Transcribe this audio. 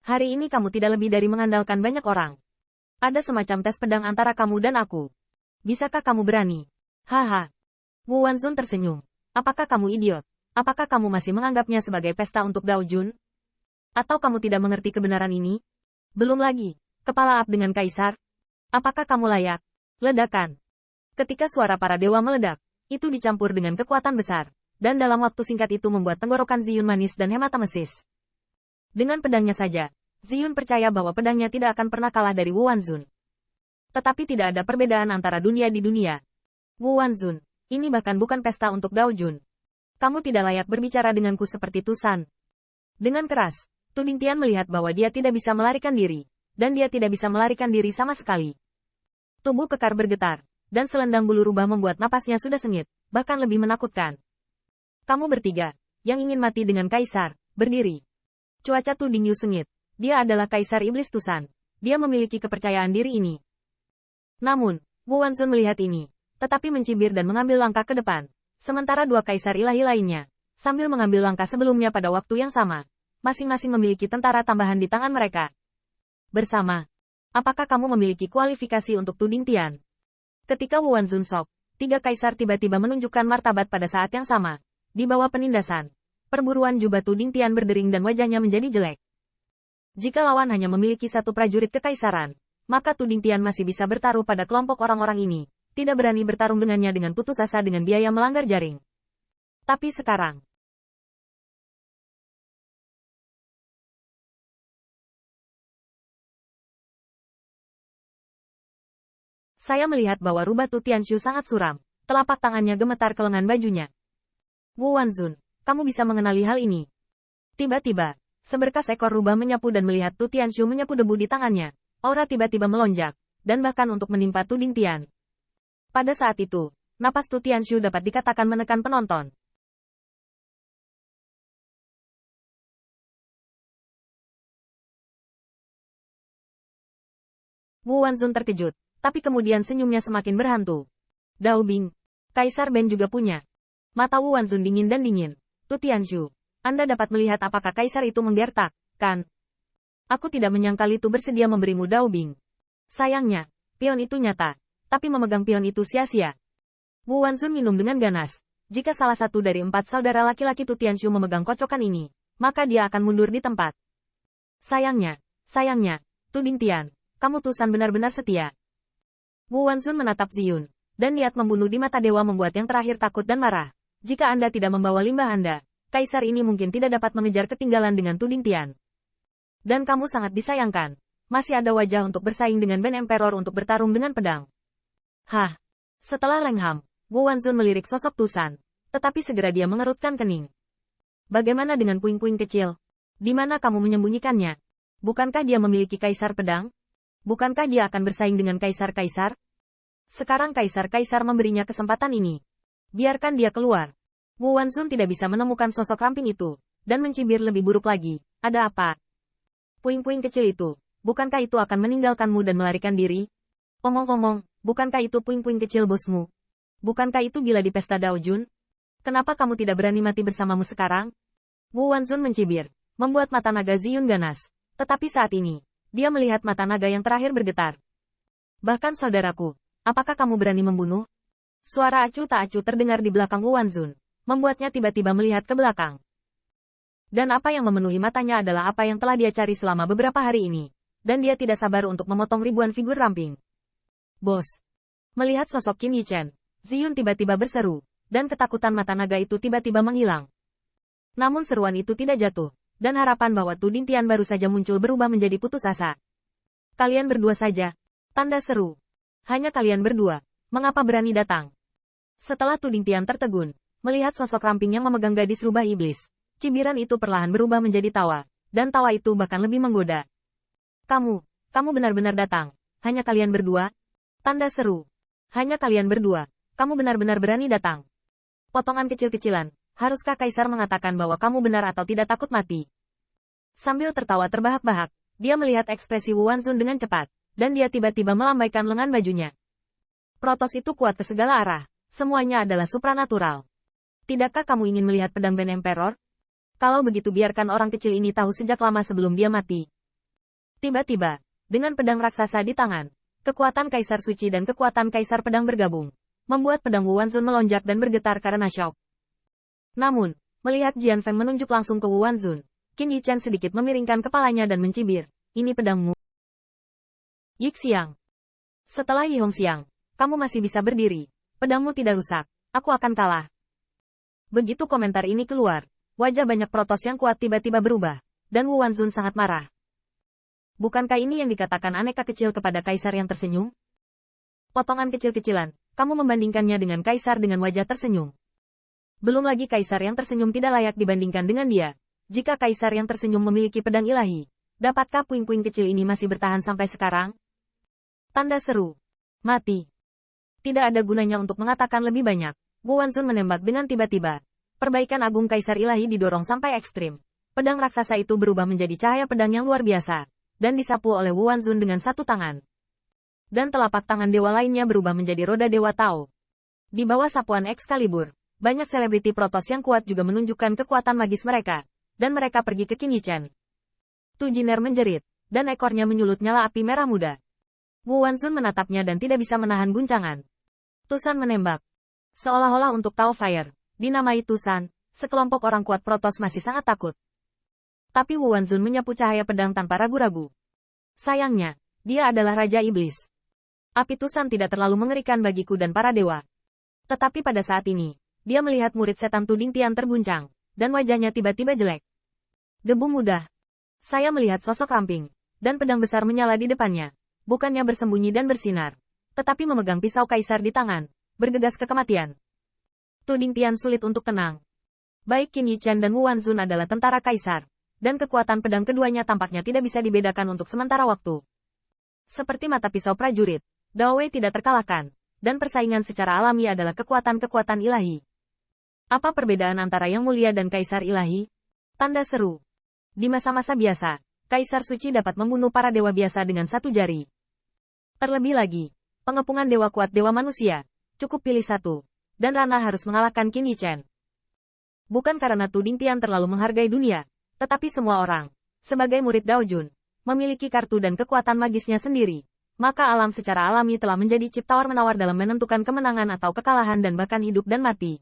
Hari ini kamu tidak lebih dari mengandalkan banyak orang. Ada semacam tes pedang antara kamu dan aku. Bisakah kamu berani? Haha. Wu Wanzun tersenyum. Apakah kamu idiot? Apakah kamu masih menganggapnya sebagai pesta untuk Gao Jun? Atau kamu tidak mengerti kebenaran ini? Belum lagi, kepala up dengan kaisar. Apakah kamu layak? Ledakan. Ketika suara para dewa meledak, itu dicampur dengan kekuatan besar, dan dalam waktu singkat itu membuat tenggorokan Ziyun manis dan hematamesis. Dengan pedangnya saja, Ziyun percaya bahwa pedangnya tidak akan pernah kalah dari Wu Wanzun. Tetapi tidak ada perbedaan antara dunia di dunia. Wu Wanzun, ini bahkan bukan pesta untuk Gao Jun. Kamu tidak layak berbicara denganku seperti Tusan. Dengan keras, Tu Bingtian melihat bahwa dia tidak bisa melarikan diri, dan dia tidak bisa melarikan diri sama sekali. Tubuh kekar bergetar, dan selendang bulu rubah membuat napasnya sudah sengit, bahkan lebih menakutkan. Kamu bertiga, yang ingin mati dengan kaisar, berdiri. Cuaca Tu Dingyu sengit. Dia adalah kaisar iblis Tusan. Dia memiliki kepercayaan diri ini. Namun, Wu Wanzun melihat ini, tetapi mencibir dan mengambil langkah ke depan. Sementara dua kaisar ilahi lainnya, sambil mengambil langkah sebelumnya pada waktu yang sama, masing-masing memiliki tentara tambahan di tangan mereka. Bersama, apakah kamu memiliki kualifikasi untuk Tu Bingtian? Ketika Wu Wanzun sok, tiga kaisar tiba-tiba menunjukkan martabat pada saat yang sama. Di bawah penindasan, perburuan jubah Tu Bingtian berdering dan wajahnya menjadi jelek. Jika lawan hanya memiliki satu prajurit kekaisaran, maka Tu Bingtian masih bisa bertaruh pada kelompok orang-orang ini, tidak berani bertarung dengannya dengan putus asa dengan biaya melanggar jaring. Tapi sekarang, saya melihat bahwa rubah Tu Tianshu sangat suram, telapak tangannya gemetar ke lengan bajunya. Wu Wanzun, kamu bisa mengenali hal ini. Tiba-tiba, seberkas ekor rubah menyapu dan melihat Tu Tianshu menyapu debu di tangannya. Aura tiba-tiba melonjak, dan bahkan untuk menimpa Tu Bingtian. Pada saat itu, napas Tu Tianshu dapat dikatakan menekan penonton. Wu Wanzun terkejut, tapi kemudian senyumnya semakin berhantu. Dao Bing, Kaisar Ben juga punya. Mata Wu Wanzun dingin dan dingin. Tu Tianshu, Anda dapat melihat apakah kaisar itu menggertak, kan? Aku tidak menyangkal itu bersedia memberimu Dao Bing. Sayangnya, pion itu nyata, tapi memegang pion itu sia-sia. Wu Wanzun minum dengan ganas. Jika salah satu dari 4 saudara laki-laki Tu Tianshu memegang kocokan ini, maka dia akan mundur di tempat. Sayangnya, Tu Bingtian, kamu Tusan benar-benar setia. Wu Wanzun menatap Ziyun, dan niat membunuh di mata dewa membuat yang terakhir takut dan marah. Jika Anda tidak membawa limbah Anda, kaisar ini mungkin tidak dapat mengejar ketinggalan dengan Tu Bingtian. Dan kamu sangat disayangkan. Masih ada wajah untuk bersaing dengan Ben Emperor untuk bertarung dengan pedang. Hah. Setelah Lengham, Wu Wanzun melirik sosok Tusan. Tetapi segera dia mengerutkan kening. Bagaimana dengan puing-puing kecil? Di mana kamu menyembunyikannya? Bukankah dia memiliki kaisar pedang? Bukankah dia akan bersaing dengan kaisar-kaisar? Sekarang kaisar-kaisar memberinya kesempatan ini. Biarkan dia keluar. Wu Wanzun tidak bisa menemukan sosok ramping itu. Dan mencibir lebih buruk lagi. Ada apa? Puing-puing kecil itu, bukankah itu akan meninggalkanmu dan melarikan diri? Omong-omong, bukankah itu puing-puing kecil bosmu? Bukankah itu gila di pesta Dao Jun? Kenapa kamu tidak berani mati bersamamu sekarang? Wu Wanzun mencibir, membuat mata naga Ziyun ganas. Tetapi saat ini, dia melihat mata naga yang terakhir bergetar. Bahkan saudaraku, apakah kamu berani membunuh? Suara acuh tak acuh terdengar di belakang Wu Wanzun, membuatnya tiba-tiba melihat ke belakang. Dan apa yang memenuhi matanya adalah apa yang telah dia cari selama beberapa hari ini. Dan dia tidak sabar untuk memotong ribuan figur ramping. Bos. Melihat sosok Qin Yichen, Ziyun tiba-tiba berseru, dan ketakutan mata naga itu tiba-tiba menghilang. Namun seruan itu tidak jatuh, dan harapan bahwa Tu Bingtian baru saja muncul berubah menjadi putus asa. Kalian berdua saja. Tanda seru. Hanya kalian berdua. Mengapa berani datang? Setelah Tu Bingtian tertegun, melihat sosok ramping yang memegang gadis rubah iblis. Cibiran itu perlahan berubah menjadi tawa, dan tawa itu bahkan lebih menggoda. Kamu benar-benar datang. Hanya kalian berdua? Tanda seru. Hanya kalian berdua. Kamu benar-benar berani datang. Potongan kecil-kecilan. Haruskah kaisar mengatakan bahwa kamu benar atau tidak takut mati? Sambil tertawa terbahak-bahak, dia melihat ekspresi Wu Wanzun dengan cepat, dan dia tiba-tiba melambaikan lengan bajunya. Protos itu kuat ke segala arah. Semuanya adalah supranatural. Tidakkah kamu ingin melihat pedang Ben Emperor? Kalau begitu biarkan orang kecil ini tahu sejak lama sebelum dia mati. Tiba-tiba, dengan pedang raksasa di tangan, kekuatan Kaisar Suci dan kekuatan Kaisar Pedang bergabung, membuat pedang Wu Wanzun melonjak dan bergetar karena syok. Namun, melihat Jian Feng menunjuk langsung ke Wu Wanzun, Qin Yichen sedikit memiringkan kepalanya dan mencibir, "Ini pedangmu." Yixiang. Setelah Yi Hongxiang, kamu masih bisa berdiri. Pedangmu tidak rusak. Aku akan kalah. Begitu komentar ini keluar, wajah banyak protos yang kuat tiba-tiba berubah, dan Wu Wanzun sangat marah. Bukankah ini yang dikatakan aneka kecil kepada kaisar yang tersenyum? Potongan kecil-kecilan, kamu membandingkannya dengan kaisar dengan wajah tersenyum. Belum lagi kaisar yang tersenyum tidak layak dibandingkan dengan dia. Jika kaisar yang tersenyum memiliki pedang ilahi, dapatkah puing-puing kecil ini masih bertahan sampai sekarang? Tanda seru. Mati. Tidak ada gunanya untuk mengatakan lebih banyak. Wu Wanzun menembak dengan tiba-tiba. Perbaikan agung kaisar ilahi didorong sampai ekstrim. Pedang raksasa itu berubah menjadi cahaya pedang yang luar biasa, dan disapu oleh Wu Wanzun dengan satu tangan. Dan telapak tangan dewa lainnya berubah menjadi roda dewa Tao. Di bawah sapuan Excalibur, banyak selebriti protos yang kuat juga menunjukkan kekuatan magis mereka, dan mereka pergi ke Qin Yichen. Tu Jiner menjerit, dan ekornya menyulut nyala api merah muda. Wu Wanzun menatapnya dan tidak bisa menahan guncangan. Tusan menembak. Seolah-olah untuk Tao Fire, dinamai Tusan, sekelompok orang kuat protos masih sangat takut. Tapi Wu Wanzun menyapu cahaya pedang tanpa ragu-ragu. Sayangnya, dia adalah Raja Iblis. Api Tusan tidak terlalu mengerikan bagiku dan para dewa. Tetapi pada saat ini, dia melihat murid setan Tuding Tian terguncang, dan wajahnya tiba-tiba jelek. Debu mudah. Saya melihat sosok ramping, dan pedang besar menyala di depannya, bukannya bersembunyi dan bersinar, tetapi memegang pisau kaisar di tangan, bergegas ke kematian. Tuding Tian sulit untuk tenang. Baik Qin Yichen dan Wu Wanzun adalah tentara kaisar, dan kekuatan pedang keduanya tampaknya tidak bisa dibedakan untuk sementara waktu. Seperti mata pisau prajurit, Dao Wei tidak terkalahkan, dan persaingan secara alami adalah kekuatan-kekuatan ilahi. Apa perbedaan antara yang mulia dan kaisar ilahi? Tanda seru. Di masa-masa biasa, kaisar suci dapat membunuh para dewa biasa dengan satu jari. Terlebih lagi, pengepungan dewa kuat dewa manusia, cukup pilih satu, dan Rana harus mengalahkan Qin Yichen. Bukan karena Tuding Tian terlalu menghargai dunia, tetapi semua orang, sebagai murid Dao Jun, memiliki kartu dan kekuatan magisnya sendiri. Maka alam secara alami telah menjadi chip tawar-menawar dalam menentukan kemenangan atau kekalahan dan bahkan hidup dan mati.